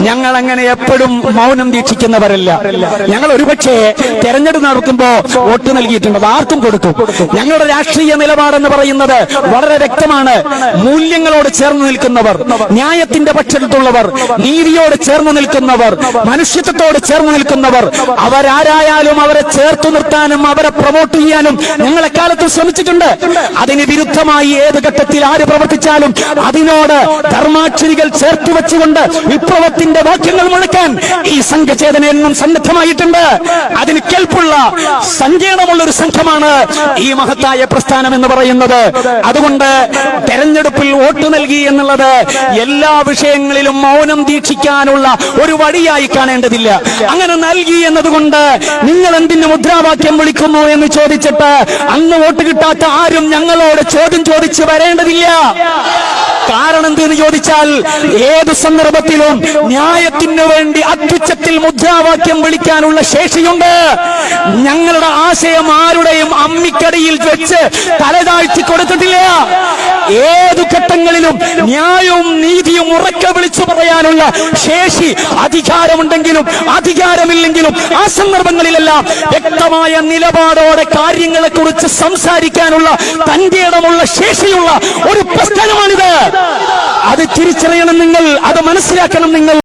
ഞങ്ങൾ അങ്ങനെ എപ്പോഴും മൗനം ദീക്ഷിക്കുന്നവരല്ല. ഞങ്ങൾ ഒരുപക്ഷെ തെരഞ്ഞെടുപ്പ് നടക്കുമ്പോ വോട്ട് നൽകിയിട്ടുണ്ട്, അത് ആർക്കും കൊടുക്കും. ഞങ്ങളുടെ രാഷ്ട്രീയ നിലപാടെന്ന് പറയുന്നത് വളരെ വ്യക്തമാണ്. മൂല്യങ്ങളോട് ചേർന്ന് നിൽക്കുന്നവർ, ന്യായത്തിന്റെ പക്ഷത്തുള്ളവർ, നീതിയോട് ചേർന്ന് നിൽക്കുന്നവർ, മനുഷ്യത്വത്തോട് ചേർന്ന് നിൽക്കുന്നവർ, അവരാരായാലും അവരെ ചേർത്തു നിർത്താനും അവരെ പ്രൊമോട്ട് ചെയ്യാനും ഞങ്ങൾ എക്കാലത്തും ശ്രമിച്ചിട്ടുണ്ട്. അതിന് വിരുദ്ധമായി ഏത് ഘട്ടത്തിൽ ആര് പ്രവർത്തിച്ചാലും അതിനോട് ധർമാക്ഷരികൾ ചേർത്ത് വെച്ചുകൊണ്ട് വിപ്ലവത്തിന്റെ വാക്യങ്ങൾ മുഴക്കാൻ ഈ സംഘചേതന എന്നും സന്നദ്ധമായിട്ടുണ്ട്. അതിന് കെൽപ്പുള്ള സങ്കീർണമുള്ള ഒരു സംഘമാണ് ഈ മഹത്തായ പ്രസ്ഥാനം എന്ന് പറയുന്നത്. അതുകൊണ്ട് തെരഞ്ഞെടുപ്പിൽ വോട്ട് നൽകി എന്നുള്ളത് എല്ലാ വിഷയങ്ങളിലും മൗനം ദീക്ഷിക്കാനുള്ള ഒരു വഴിയായി കാണേണ്ടതില്ല. അങ്ങനെ നൽകി എന്നതുകൊണ്ട് നിങ്ങൾ എന്തിന് മുദ്രാവാക്യം വിളിക്കുന്നു എന്ന് ചോദിച്ചിട്ട് അന്ന് വോട്ട് കിട്ടാത്ത ആരും ഞങ്ങളോട് ചോദ്യം ചോദിച്ച് വരേണ്ടതില്ല. കാരണം എന്തെന്ന് ചോദിച്ചാൽ ഏതു സന്ദർഭത്തിലും ന്യായത്തിനു വേണ്ടി അത്യുച്ചത്തിൽ മുദ്രാവാക്യം വിളിക്കാനുള്ള ശേഷിയുണ്ട്. ഞങ്ങളുടെ ആശയം ആരുടെയും അമ്മിക്കടിയിൽ വെച്ച് തലതാഴ്ത്തി കൊടുത്തിട്ടില്ല. ഏതു ഘട്ടങ്ങളിലും ന്യായവും നീതിയും ഉറക്കെ വിളിച്ചു പറയാനുള്ള ശേഷി അധികാരമുണ്ടെങ്കിലും അധികാരമില്ലെങ്കിലും ആ സന്ദർഭങ്ങളിലെല്ലാം വ്യക്തമായ നിലപാടോടെ കാര്യങ്ങളെ കുറിച്ച് സംസാരിക്കാനുള്ള തന്റെ ഇടമുള്ള ശേഷിയുള്ള ഒരു പ്രസ്ഥാനമാണിത്. അത് തിരിച്ചറിയണം നിങ്ങൾ, അത് മനസ്സിലാക്കണം നിങ്ങൾ.